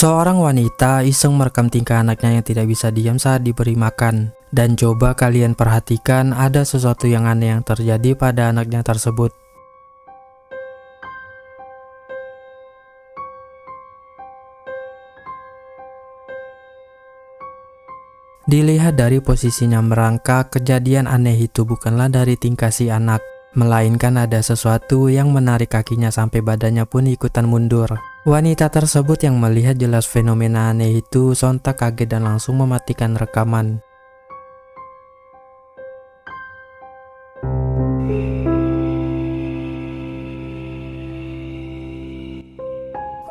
Seorang wanita iseng merekam tingkah anaknya yang tidak bisa diam saat diberi makan. Dan coba kalian perhatikan ada sesuatu yang aneh yang terjadi pada anaknya tersebut. Dilihat dari posisinya merangkak, kejadian aneh itu bukanlah dari tingkah si anak, melainkan ada sesuatu yang menarik kakinya sampai badannya pun ikutan mundur. Wanita tersebut yang melihat jelas fenomena aneh itu sontak kaget dan langsung mematikan rekaman.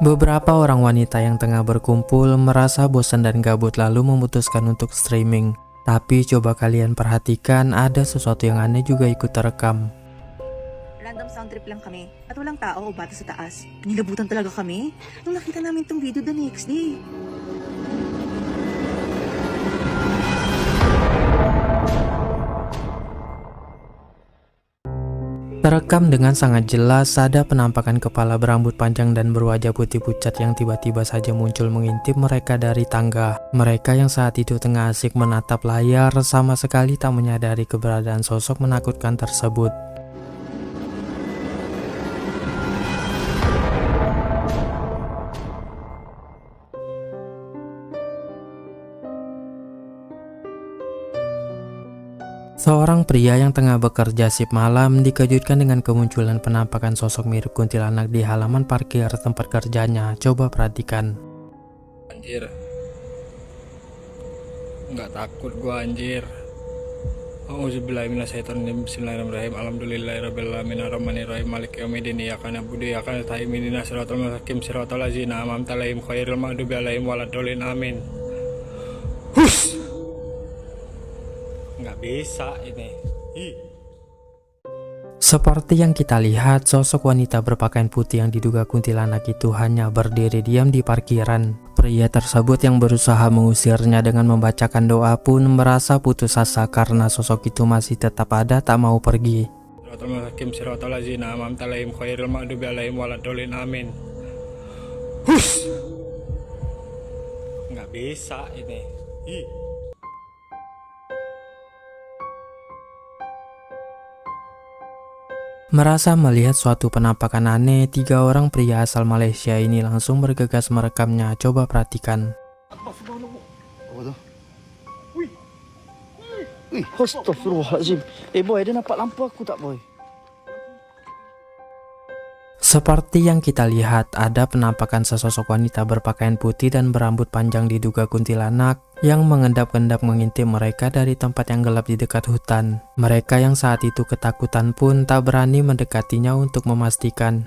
Beberapa orang wanita yang tengah berkumpul merasa bosan dan gabut lalu memutuskan untuk streaming. Tapi coba kalian perhatikan ada sesuatu yang aneh juga ikut terekam. Random sound trip lang kami at walang tao o bata sa taas. Nilabutan talaga kami nung nakita namin tong video the next day. Terekam dengan sangat jelas ada penampakan kepala berambut panjang dan berwajah putih pucat yang tiba-tiba saja muncul mengintip mereka dari tangga. Mereka yang saat itu tengah asik menatap layar sama sekali tak menyadari keberadaan sosok menakutkan tersebut. Seorang pria yang tengah bekerja shift malam dikejutkan dengan kemunculan penampakan sosok mirip kuntilanak di halaman parkir tempat kerjanya. Coba perhatikan. Anjir, nggak takut gua anjir. Auzubillahiminasyaitonirrajim. Bismillahirrahmanirrahim. Alhamdulillahirrabbilalamin arrahmanirrahim maliki yaumiddin iyyaka na'budu wa iyyaka nasta'in ihdinas siratal mustaqim siratal ladzina an'amta 'alaihim ghairil maghdubi 'alaihim waladdallin amin. Hus. Nggak bisa ini. Seperti yang kita lihat, sosok wanita berpakaian putih yang diduga kuntilanak itu hanya berdiri diam di parkiran. Pria tersebut yang berusaha mengusirnya dengan membacakan doa pun merasa putus asa karena sosok itu masih tetap ada tak mau pergi. Siratal mustaqim siratal ladzina an'amta 'alaihim ghairil maghdubi 'alaihim waladdallin amin. Hus. Nggak bisa ini. Merasa melihat suatu penampakan aneh, 3 orang pria asal Malaysia ini langsung bergegas merekamnya. Coba perhatikan. Wih, astagfirullahaladzim. Boy, ada nampak lampu aku tak boy? Seperti yang kita lihat, ada penampakan sesosok wanita berpakaian putih dan berambut panjang diduga kuntilanak yang mengendap-endap mengintip mereka dari tempat yang gelap di dekat hutan. Mereka yang saat itu ketakutan pun tak berani mendekatinya untuk memastikan.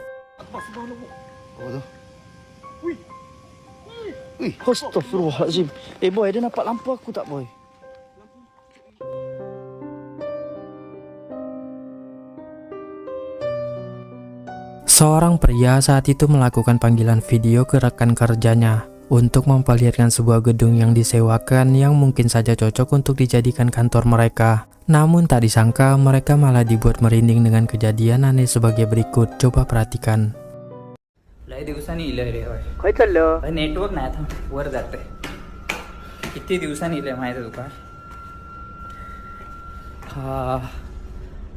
Wih, astagfirullahaladzim. Boy, ada nampak lampu aku tak boy? Seorang pria saat itu melakukan panggilan video ke rekan kerjanya untuk memperlihatkan sebuah gedung yang disewakan yang mungkin saja cocok untuk dijadikan kantor mereka. Namun tak disangka mereka malah dibuat merinding dengan kejadian aneh sebagai berikut. Coba perhatikan. लय दिवसांनी इलय रे होय. काय चाललं? नेटवर्क नाही थांब वर जाते. किती दिवसांनी इलय माहिती आहे तुका? हा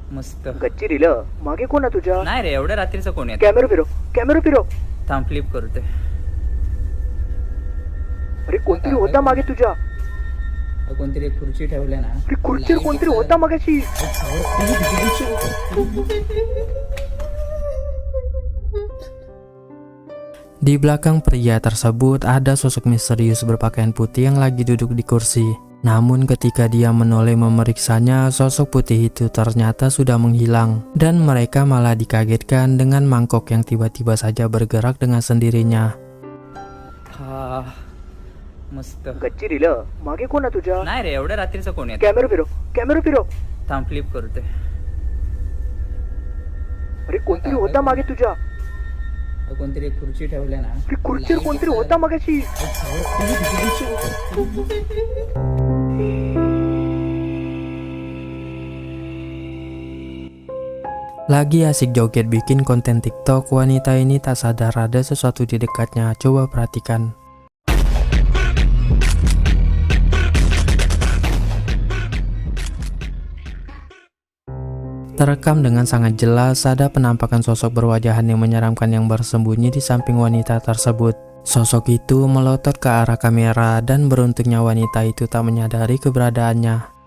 मस्त. गच्चीरीला मागे कोण आहे तुझ्या? नाही रे एवढ्या रात्रीचं कोण येत? कॅमेरा फिरव. थांब फ्लिप करते. अरे कोणतरी होता मागे तुझ्या. कोणतरी एक खुर्ची ठेवल्या ना. अरे खुर्चीवर कोणतरी होता मागाशी. Di belakang pria tersebut ada sosok misterius berpakaian putih yang lagi duduk di kursi. Namun ketika dia menoleh memeriksanya, sosok putih itu ternyata sudah menghilang. Dan mereka malah dikagetkan dengan mangkok yang tiba-tiba saja bergerak dengan sendirinya. हा मस्त. गच्चीरीला मागे कोण आहे तुझ्या? नाही रे एवढ्या रात्रीचं कोण येत? कॅमेरा फिरव. थांब फ्लिप करते. अरे कोणतरी होता मागे तुझ्या. कोणतरी एक खुर्ची ठेवल्या ना. अरे खुर्चीवर कोणतरी होता मागाशी. Lagi asik joget bikin konten TikTok, wanita ini tak sadar ada sesuatu di dekatnya. Coba perhatikan. Terekam dengan sangat jelas ada penampakan sosok berwajah yang menyeramkan yang bersembunyi di samping wanita tersebut. Sosok itu melotot ke arah kamera dan beruntungnya wanita itu tak menyadari keberadaannya.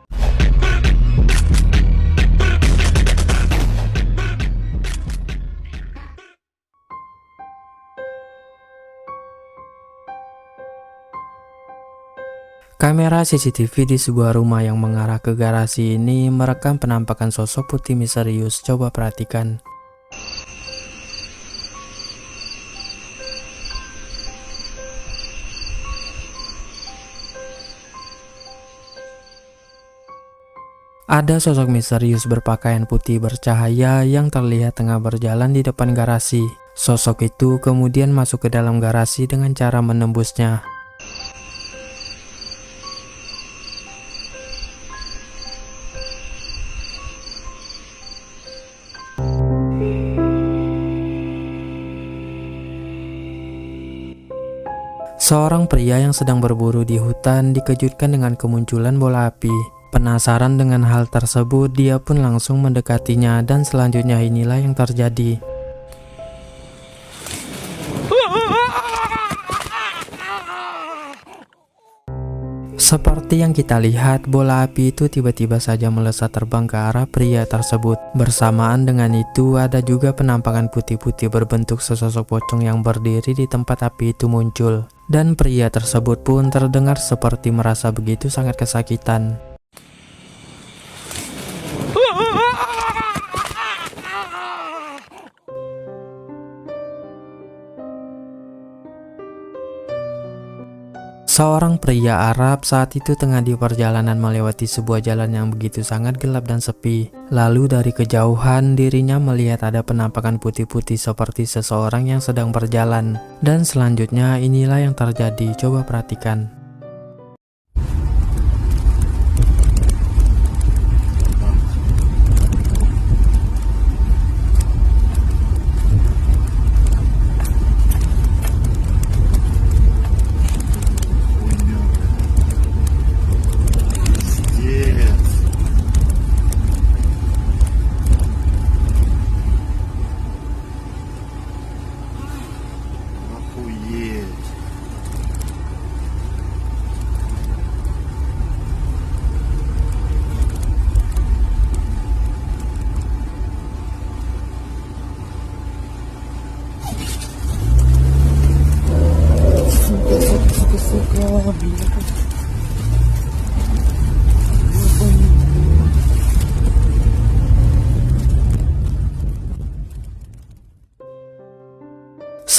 Kamera CCTV di sebuah rumah yang mengarah ke garasi ini merekam penampakan sosok putih misterius. Coba perhatikan. Ada sosok misterius berpakaian putih bercahaya yang terlihat tengah berjalan di depan garasi. Sosok itu kemudian masuk ke dalam garasi dengan cara menembusnya. Seorang pria yang sedang berburu di hutan dikejutkan dengan kemunculan bola api. Penasaran dengan hal tersebut, dia pun langsung mendekatinya dan selanjutnya inilah yang terjadi. Seperti yang kita lihat, bola api itu tiba-tiba saja melesat terbang ke arah pria tersebut. Bersamaan dengan itu, ada juga penampakan putih-putih berbentuk sesosok pocong yang berdiri di tempat api itu muncul. Dan pria tersebut pun terdengar seperti merasa begitu sangat kesakitan. Seorang pria Arab saat itu tengah di perjalanan melewati sebuah jalan yang begitu sangat gelap dan sepi. Lalu dari kejauhan dirinya melihat ada penampakan putih-putih seperti seseorang yang sedang berjalan. Dan selanjutnya inilah yang terjadi, coba perhatikan.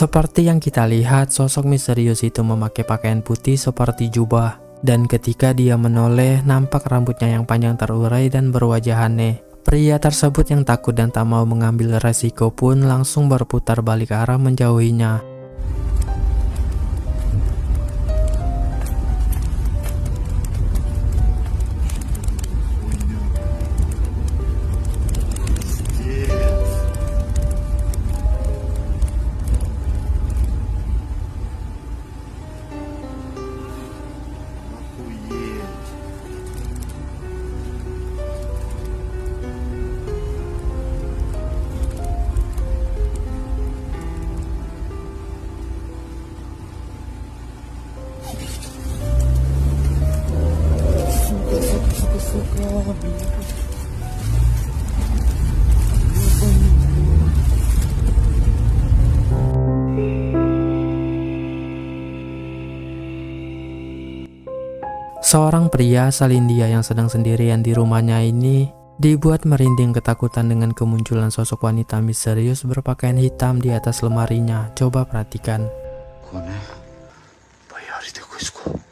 Seperti yang kita lihat, sosok misterius itu memakai pakaian putih seperti jubah. Dan ketika dia menoleh, nampak rambutnya yang panjang terurai dan berwajah aneh. Pria tersebut yang takut dan tak mau mengambil resiko pun langsung berputar balik arah menjauhinya. Seorang pria asal India yang sedang sendirian di rumahnya ini dibuat merinding ketakutan dengan kemunculan sosok wanita misterius berpakaian hitam di atas lemarinya. Coba perhatikan. Kone, bayar itu kusku.